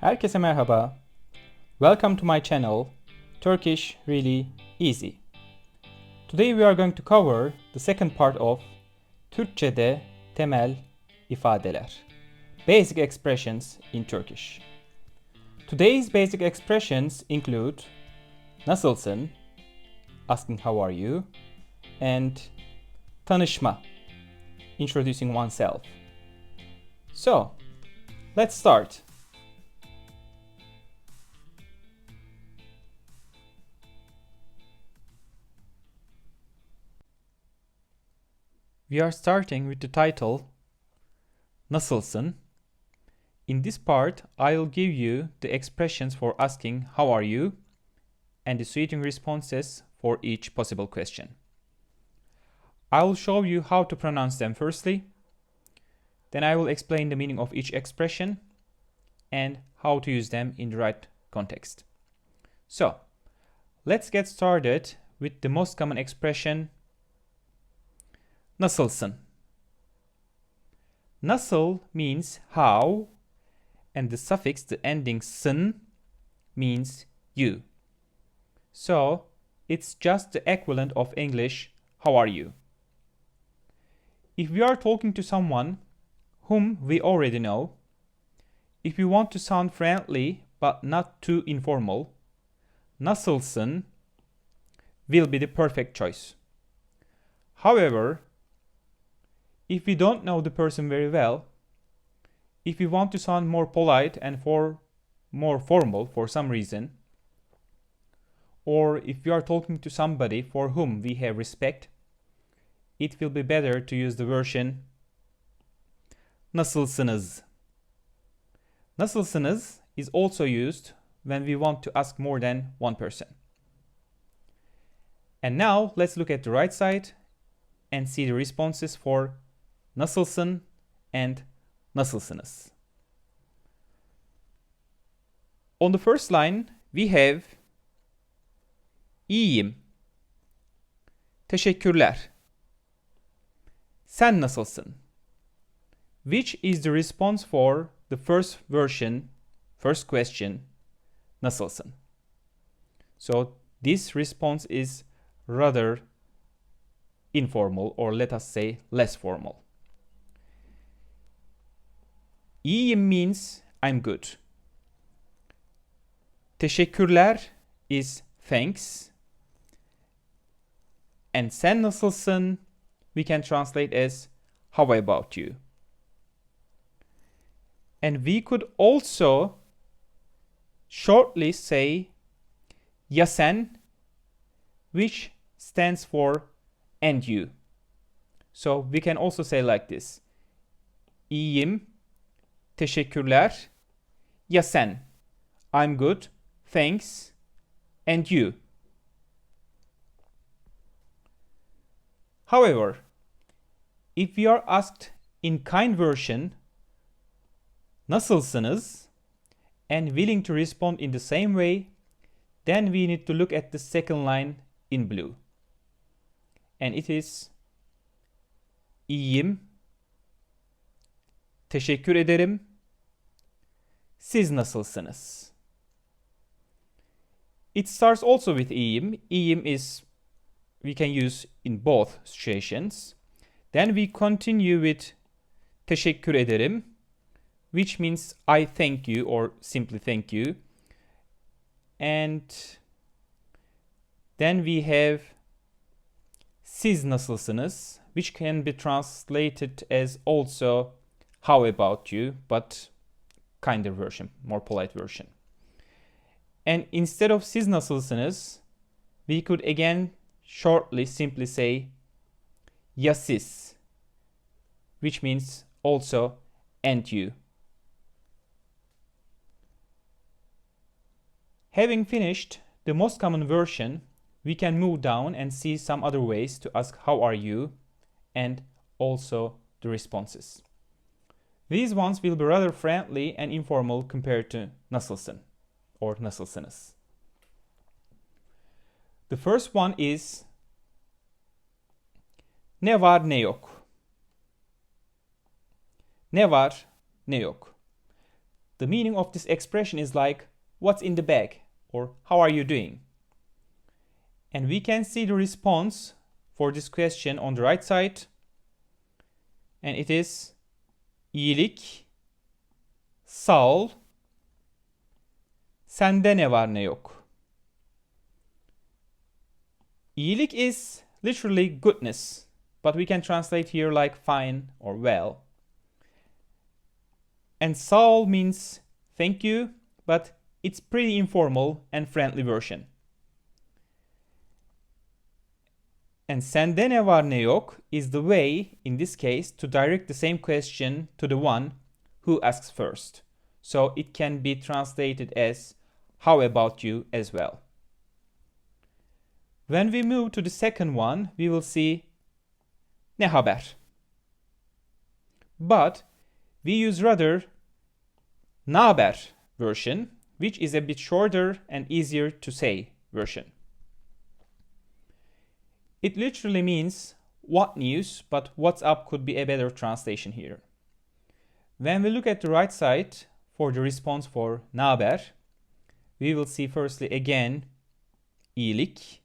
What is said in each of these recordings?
Herkese merhaba. Welcome to my channel, Turkish Really Easy. Today we are going to cover the second part of Türkçe'de temel ifadeler. Basic expressions in Turkish. Today's basic expressions include nasılsın, asking how are you, and tanışma, introducing oneself. So, let's start. We are starting with the title, Nasılsın? In this part, I'll give you the expressions for asking how are you and the suiting responses for each possible question. I'll show you how to pronounce them firstly, then I will explain the meaning of each expression and how to use them in the right context. So, let's get started with the most common expression, nasılsın? Nasıl means how, and the suffix, the ending sın, means you. So, it's just the equivalent of English, how are you? If we are talking to someone whom we already know, if we want to sound friendly but not too informal, nasılsın will be the perfect choice. However, if we don't know the person very well, if we want to sound more polite and more formal for some reason, or if we are talking to somebody for whom we have respect, it will be better to use the version nasılsınız. Nasılsınız is also used when we want to ask more than one person. And now let's look at the right side and see the responses for nasılsın and nasılsınız. On the first line, we have İyiyim. Teşekkürler. Sen nasılsın? Which is the response for the first version, first question, nasılsın? So this response is rather informal, or let us say less formal. İyiyim means I'm good. Teşekkürler is thanks. And sen nasılsın we can translate as how about you? And we could also shortly say ya sen, which stands for and you. So we can also say like this. İyiyim, teşekkürler, ya sen, I'm good, thanks, and you. However, if we are asked in kind version, nasılsınız, and willing to respond in the same way, then we need to look at the second line in blue. And it is İyiyim, teşekkür ederim, siz nasılsınız? It starts also with iyiyim. İyiyim is we can use in both situations. Then we continue with teşekkür ederim, which means I thank you or simply thank you. And then we have siz nasılsınız, which can be translated as also how about you, but kinder version, more polite version. And instead of siz nasılsınız, we could again shortly simply say ya siz, which means also and you. Having finished the most common version, we can move down and see some other ways to ask how are you and also the responses. These ones will be rather friendly and informal compared to nasılsın or nasılsınız. The first one is ne var ne yok. Ne var ne yok. the meaning of this expression is like, what's in the bag? Or how are you doing? And we can see the response for this question on the right side. And it is iyilik, sağ ol, sende ne var ne yok. İyilik is literally goodness, but we can translate here like fine or well. And sağ ol means thank you, but it's pretty informal and friendly version. And sende ne var ne yok is the way, in this case, to direct the same question to the one who asks first. So it can be translated as how about you as well. When we move to the second one, we will see ne haber. But we use rather naber version, which is a bit shorter and easier to say version. It literally means what news, but what's up could be a better translation here. When we look at the right side for the response for naber, we will see firstly again iyilik,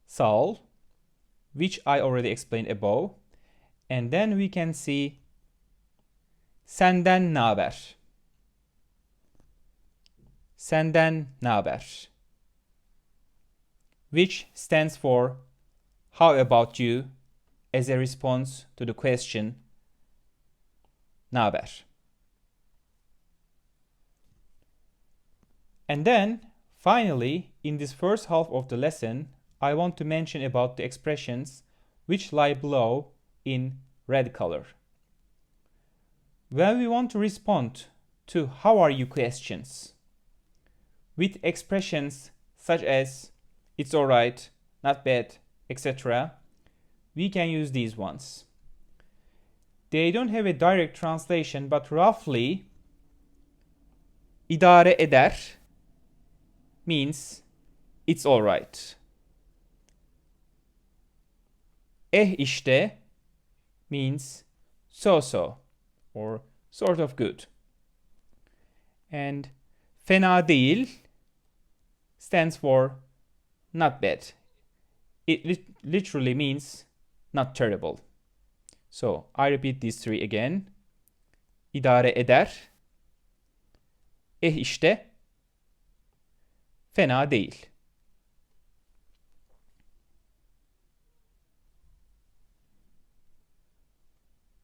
sağ ol, which I already explained above. And then we can see senden naber. Senden naber, which stands for how about you as a response to the question naber. And then finally, in this first half of the lesson, I want to mention about the expressions which lie below in red color. When we want to respond to how are you questions with expressions such as it's alright, not bad, etc., we can use these ones. They don't have a direct translation, but roughly idare eder means it's alright. İşte means so-so or sort of good. And fena değil stands for not bad. It literally means not terrible. So I repeat these three again. İdare eder. İşte. Fena değil.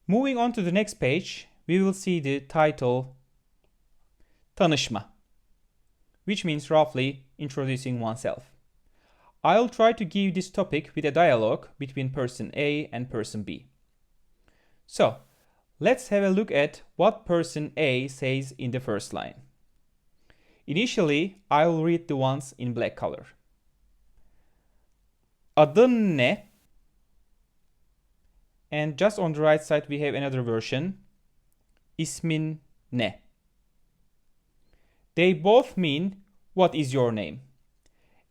Moving on to the next page, we will see the title Tanışma, which means roughly introducing oneself. I'll try to give this topic with a dialogue between person A and person B. So, let's have a look at what person A says in the first line. Initially, I'll read the ones in black color. Adın ne? And just on the right side, we have another version. İsmin ne? They both mean what is your name?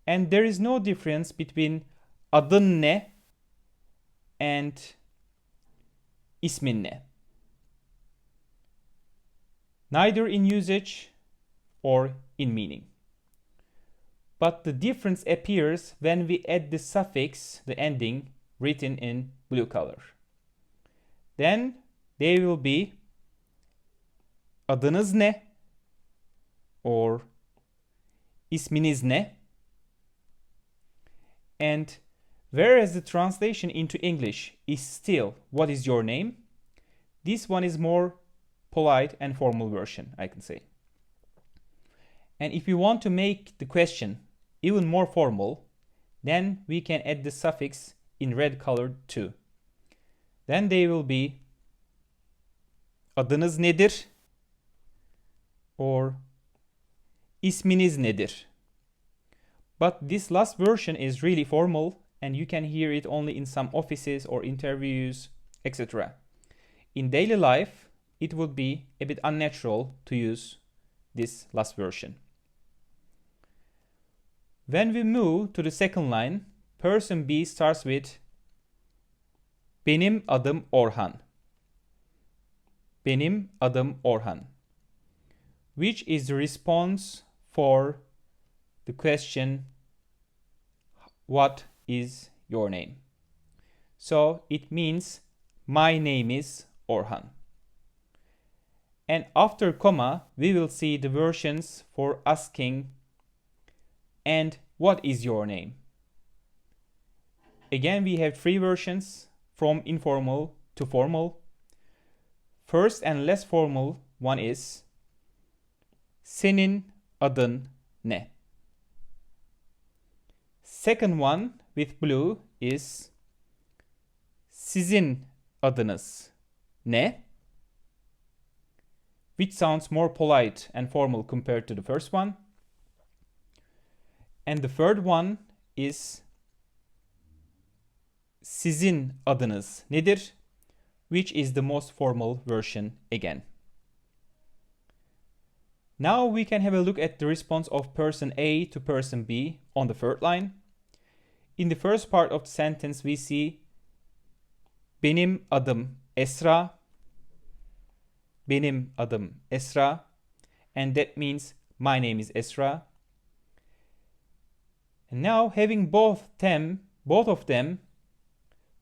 And there is no difference between adın ne and ismin ne. Neither in usage or in meaning. But the difference appears when we add the suffix, the ending, written in blue color. Then they will be adınız ne or isminiz ne. And whereas the translation into English is still what is your name, this one is more polite and formal version, I can say. And if we want to make the question even more formal, then we can add the suffix in red color too. Then they will be adınız nedir or isminiz nedir. But this last version is really formal and you can hear it only in some offices or interviews, etc. In daily life, it would be a bit unnatural to use this last version. When we move to the second line, person B starts with Benim adım Orhan. Benim adım Orhan. which is the response for the question, what is your name? So it means, my name is Orhan. And after comma, we will see the versions for asking, and what is your name? Again, we have three versions from informal to formal. First and less formal one is, senin adın ne? Second one with blue is, sizin adınız ne? Which sounds more polite and formal compared to the first one. And the third one is, sizin adınız nedir? Which is the most formal version again. Now we can have a look at the response of person A to person B on the third line. In the first part of the sentence we see, benim adım Esra. Benim adım Esra. And that means, my name is Esra. And now, having both of them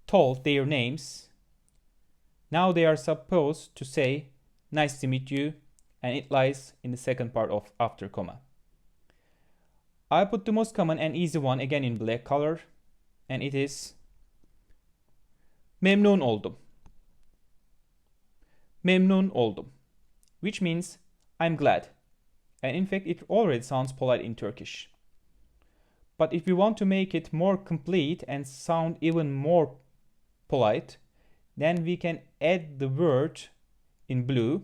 told their names, now they are supposed to say, nice to meet you, and it lies in the second part of after comma. I put the most common and easy one again in black color, and it is, memnun oldum. Memnun oldum, which means, I'm glad. And in fact, it already sounds polite in Turkish. But if we want to make it more complete and sound even more polite, then we can add the word in blue.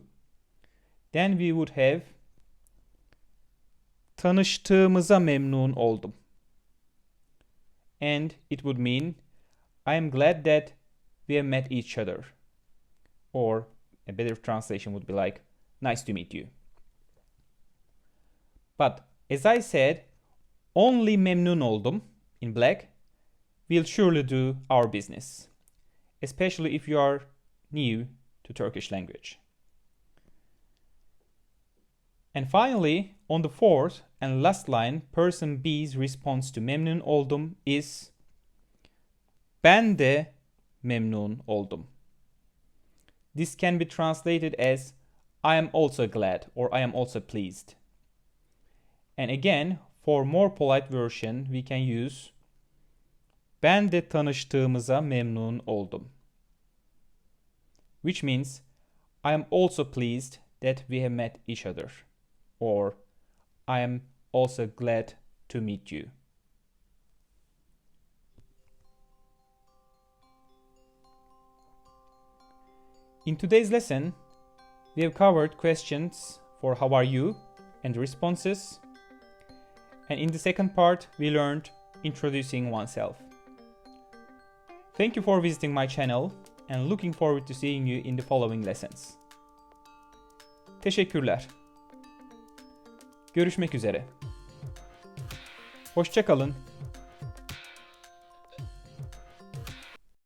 Then we would have, tanıştığımıza memnun oldum. And it would mean, I am glad that we have met each other. Or a better translation would be like, nice to meet you. But as I said, only memnun oldum in black will surely do our business, especially if you are new to Turkish language. And finally, on the fourth and last line, person B's response to memnun oldum is, ben de memnun oldum. This can be translated as, I am also glad, or I am also pleased. And again, for more polite version, we can use, ben de tanıştığımıza memnun oldum. Which means, I am also pleased that we have met each other. Or, I am also glad to meet you. In today's lesson, we have covered questions for how are you and the responses. And in the second part, we learned introducing oneself. Thank you for visiting my channel and looking forward to seeing you in the following lessons. Teşekkürler. Görüşmek üzere. Hoşça kalın.